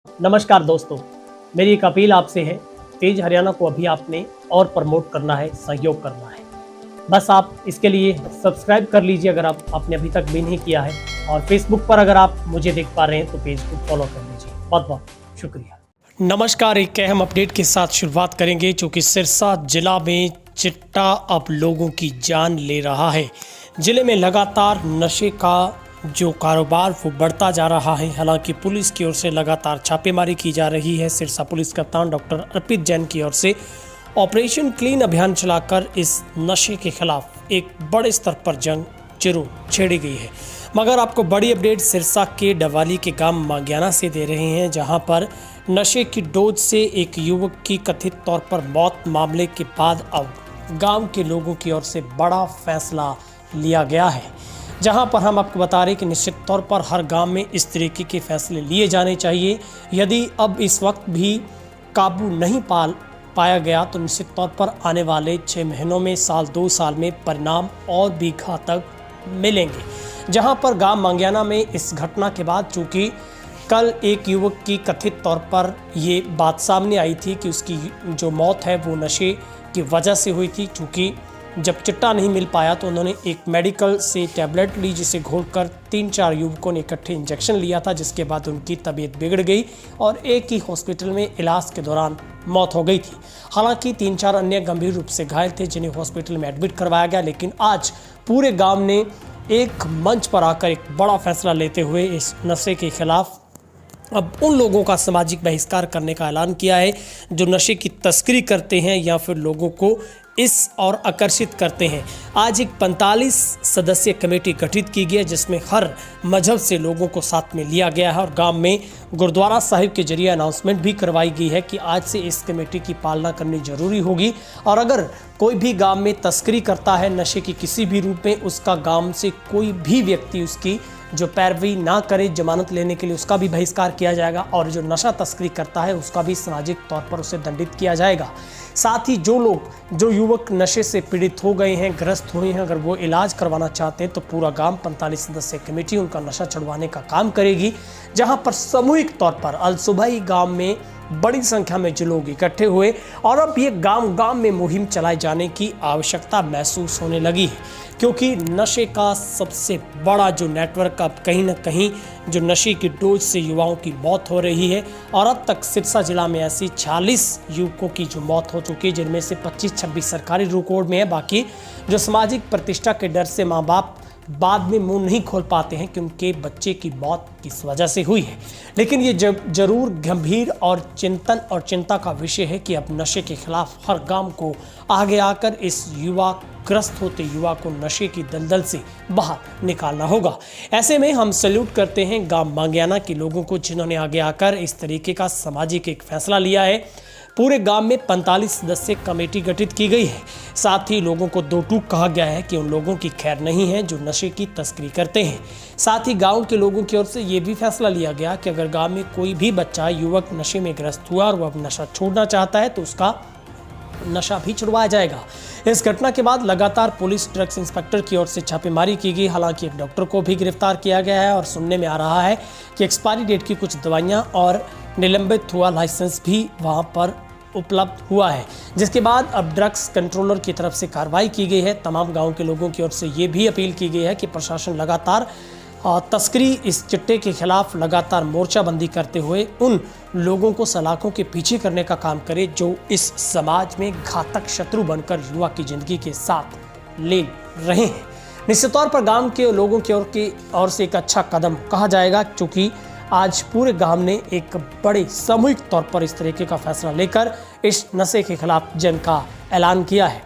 नमस्कार दोस्तों, मेरी एक अपील आपसे है। तेज हरियाणा को अभी आपने और प्रमोट करना है, सहयोग करना है। बस आप इसके लिए सब्सक्राइब कर लीजिए अगर आपने अभी तक भी नहीं किया है, और फेसबुक पर अगर आप मुझे देख पा रहे हैं तो पेज को फॉलो कर लीजिए। बहुत बहुत शुक्रिया। नमस्कार, एक अहम अपडेट के साथ शुरुआत करेंगे, क्योंकि सिरसा जिला में चिट्टा अब लोगों की जान ले रहा है। जिले में लगातार नशे का जो कारोबार वो बढ़ता जा रहा है। हालांकि पुलिस की ओर से लगातार छापेमारी की जा रही है। सिरसा पुलिस कप्तान डॉक्टर अर्पित जैन की ओर से ऑपरेशन क्लीन अभियान चलाकर इस नशे के खिलाफ एक बड़े स्तर पर जंग जरूर छेड़ी गई है। मगर आपको बड़ी अपडेट सिरसा के डवाली के गांव मांग्याना से दे रहे हैं, जहां पर नशे की डोज से एक युवक की कथित तौर पर मौत मामले के बाद अब गांव के लोगों की ओर से बड़ा फैसला लिया गया है। जहां पर हम आपको बता रहे हैं कि निश्चित तौर पर हर गांव में इस तरीके के फैसले लिए जाने चाहिए। यदि अब इस वक्त भी काबू नहीं पाया गया तो निश्चित तौर पर आने वाले 6 महीनों में, साल 2 साल में परिणाम और भी घातक मिलेंगे। जहां पर गांव मांग्याना में इस घटना के बाद, चूँकि कल एक युवक की कथित तौर पर ये बात सामने आई थी कि उसकी जो मौत है वो नशे की वजह से हुई थी। चूँकि जब चिट्टा नहीं मिल पाया तो उन्होंने एक मेडिकल से टैबलेट ली, जिसे घोलकर 3-4 युवकों ने इकट्ठे इंजेक्शन लिया था, जिसके बाद उनकी तबीयत बिगड़ गई और एक ही हॉस्पिटल में इलाज के दौरान मौत हो गई थी। हालांकि 3-4 अन्य गंभीर रूप से घायल थे, जिन्हें हॉस्पिटल में एडमिट करवाया गया। लेकिन आज पूरे गांव ने एक मंच पर आकर एक बड़ा फैसला लेते हुए इस नशे के खिलाफ अब उन लोगों का सामाजिक बहिष्कार करने का ऐलान किया है जो नशे की तस्करी करते हैं या फिर लोगों को इस और आकर्षित करते हैं। आज एक 45 सदस्यीय कमेटी गठित की गई है, जिसमें हर मजहब से लोगों को साथ में लिया गया है और गांव में गुरुद्वारा साहिब के जरिए अनाउंसमेंट भी करवाई गई है कि आज से इस कमेटी की पालना करनी जरूरी होगी। और अगर कोई भी गांव में तस्करी करता है नशे की किसी भी रूप में, उसका गांव से कोई भी व्यक्ति उसकी जो पैरवी ना करे जमानत लेने के लिए, उसका भी बहिष्कार किया जाएगा। और जो नशा तस्करी करता है उसका भी सामाजिक तौर पर उसे दंडित किया जाएगा। साथ ही जो युवक नशे से पीड़ित हो गए हैं, ग्रस्त हुए हैं, अगर वो इलाज करवाना चाहते हैं तो पूरा गांव 45 सदस्यीय कमेटी उनका नशा छुड़वाने का काम करेगी। जहां पर सामूहिक तौर पर अल सुबह ही गांव में बड़ी संख्या में जो लोग इकट्ठे हुए और अब ये गांव में मुहिम चलाए जाने की आवश्यकता महसूस होने लगी है, क्योंकि नशे का सबसे बड़ा जो नेटवर्क अब कहीं ना कहीं जो नशे की डोज से युवाओं की मौत हो रही है। और अब तक सिरसा जिला में ऐसी 46 युवकों की जो मौत हो चुकी है, जिनमें से 25-26 सरकारी रिकॉर्ड में है। बाकी जो सामाजिक प्रतिष्ठा के डर से माँ बाप बाद में मुंह नहीं खोल पाते हैं कि उनके बच्चे की मौत किस वजह से हुई है। लेकिन ये जरूर गंभीर और चिंतन और चिंता का विषय है कि अब नशे के खिलाफ हर गांव को आगे आकर इस ग्रस्त होते युवा को नशे की दलदल से बाहर निकालना होगा। ऐसे में हम सैल्यूट करते हैं गांव मांग्याना के लोगों को, जिन्होंने आगे आकर इस तरीके का सामाजिक एक फैसला लिया है। पूरे गांव में 45 सदस्य कमेटी गठित की गई है। साथ ही लोगों को 2 टूक कहा गया है कि उन लोगों की खैर नहीं है जो नशे की तस्करी करते हैं। साथ ही गांव के लोगों की ओर से ये भी फैसला लिया गया कि अगर गांव में कोई भी बच्चा युवक नशे में ग्रस्त हुआ और वह अब नशा छोड़ना चाहता है तो उसका नशा भी छुड़वाया जाएगा। इस घटना के बाद लगातार पुलिस ड्रग्स इंस्पेक्टर की ओर से छापेमारी की गई। हालांकि एक डॉक्टर को भी गिरफ्तार किया गया है और सुनने में आ रहा है कि एक्सपायरी डेट की कुछ दवाइयां और निलंबित हुआ लाइसेंस भी वहां पर उपलब्ध हुआ है, जिसके बाद अब ड्रग्स कंट्रोलर की तरफ से कार्रवाई की गई है। तमाम गांव के लोगों की ओर से ये भी अपील की गई है कि प्रशासन लगातार तस्करी इस चिट्टे के खिलाफ लगातार मोर्चाबंदी करते हुए उन लोगों को सलाखों के पीछे करने का काम करे जो इस समाज में घातक शत्रु बनकर युवा की जिंदगी के साथ ले रहे हैं। निश्चित तौर पर गांव के लोगों की ओर से एक अच्छा कदम कहा जाएगा, क्योंकि आज पूरे गांव ने एक बड़े सामूहिक तौर पर इस तरीके का फैसला लेकर इस नशे के खिलाफ जंग का ऐलान किया है।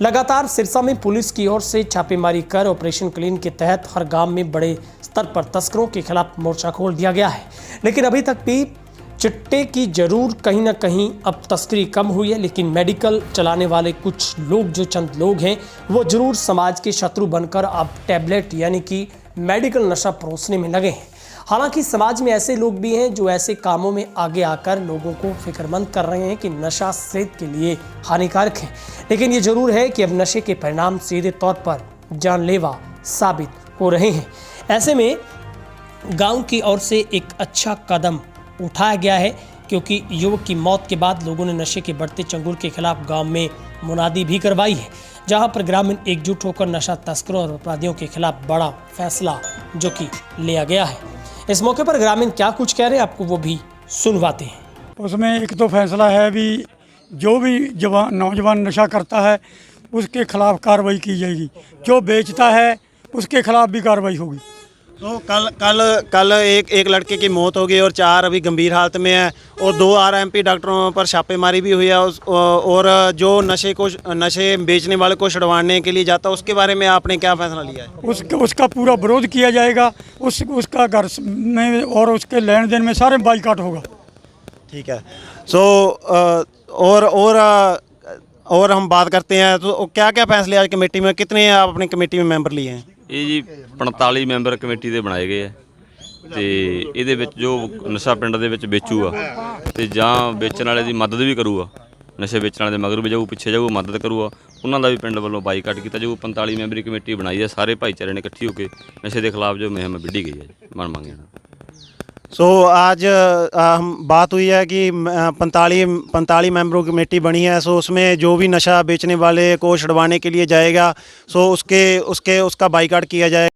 लगातार सिरसा में पुलिस की ओर से छापेमारी कर ऑपरेशन क्लीन के तहत हर गांव में बड़े स्तर पर तस्करों के खिलाफ मोर्चा खोल दिया गया है। लेकिन अभी तक भी चिट्टे की जरूर कहीं ना कहीं अब तस्करी कम हुई है, लेकिन मेडिकल चलाने वाले कुछ लोग, जो चंद लोग हैं, वो जरूर समाज के शत्रु बनकर अब टैबलेट यानी कि मेडिकल नशा परोसने में लगे हैं। हालांकि समाज में ऐसे लोग भी हैं जो ऐसे कामों में आगे आकर लोगों को फिक्रमंद कर रहे हैं कि नशा सेहत के लिए हानिकारक है। लेकिन ये जरूर है कि अब नशे के परिणाम सीधे तौर पर जानलेवा साबित हो रहे हैं। ऐसे में गांव की ओर से एक अच्छा कदम उठाया गया है, क्योंकि युवक की मौत के बाद लोगों ने नशे के बढ़ते चंगुल के खिलाफ गांव में मुनादी भी करवाई है, जहां पर ग्रामीण एकजुट होकर नशा तस्करों और अपराधियों के खिलाफ बड़ा फैसला जो कि लिया गया है। इस मौके पर ग्रामीण क्या कुछ कह रहे हैं, आपको वो भी सुनवाते हैं। उसमें एक तो फैसला है भी जो भी नौजवान नशा करता है उसके खिलाफ कार्रवाई की जाएगी, जो बेचता है उसके खिलाफ भी कार्रवाई होगी। तो कल एक लड़के की मौत हो गई और 4 अभी गंभीर हालत में है, और 2 आरएमपी डॉक्टरों पर छापेमारी भी हुई है, और जो नशे बेचने वाले को छुड़वाने के लिए जाता है, उसके बारे में आपने क्या फैसला लिया है? उसका पूरा विरोध किया जाएगा, उसका घर में और उसके लेन देन में सारे बाइकाट होगा। ठीक है। और हम बात करते हैं, तो क्या क्या फैसले आज कमेटी में, कितने आप अपनी कमेटी में मैंबर लिए हैं? ਇਹ ਜੀ 45 ਮੈਂਬਰ ਕਮੇਟੀ ਦੇ ਬਣਾਏ ਗਏ ਆ ਤੇ ਇਹਦੇ ਵਿੱਚ ਜੋ ਨਸ਼ਾ ਪਿੰਡ ਦੇ ਵਿੱਚ ਵੇਚੂਗਾ ਤੇ ਜਾਂ ਵੇਚਣ ਵਾਲੇ ਦੀ ਮਦਦ ਵੀ ਕਰੂਗਾ, ਨਸ਼ੇ ਵੇਚਣ ਵਾਲੇ ਦੇ ਮਗਰ ਵੀ ਜਾਊ, ਪਿੱਛੇ ਜਾਊ, ਮਦਦ ਕਰੂਗਾ, ਉਹਨਾਂ ਦਾ ਵੀ ਪਿੰਡ ਵੱਲੋਂ ਬਾਈਕਾਟ ਕੀਤਾ ਜਾਊ। 45 ਮੈਂਬਰੀ ਕਮੇਟੀ ਬਣਾਈ ਹੈ, ਸਾਰੇ ਭਾਈਚਾਰੇ ਨੇ ਇਕੱਠੀ ਹੋ ਕੇ ਨਸ਼ੇ ਦੇ ਖਿਲਾਫ ਜੋ ਮੁਹਿੰਮ ਵਿੱਢੀ ਗਈ ਹੈ ਮਨ ਮੰਗਿਆ। आज हम बात हुई है कि 45 मेंबरों की कमेटी बनी है। उसमें जो भी नशा बेचने वाले को छुड़वाने के लिए जाएगा, उसका बाइकाट किया जाएगा।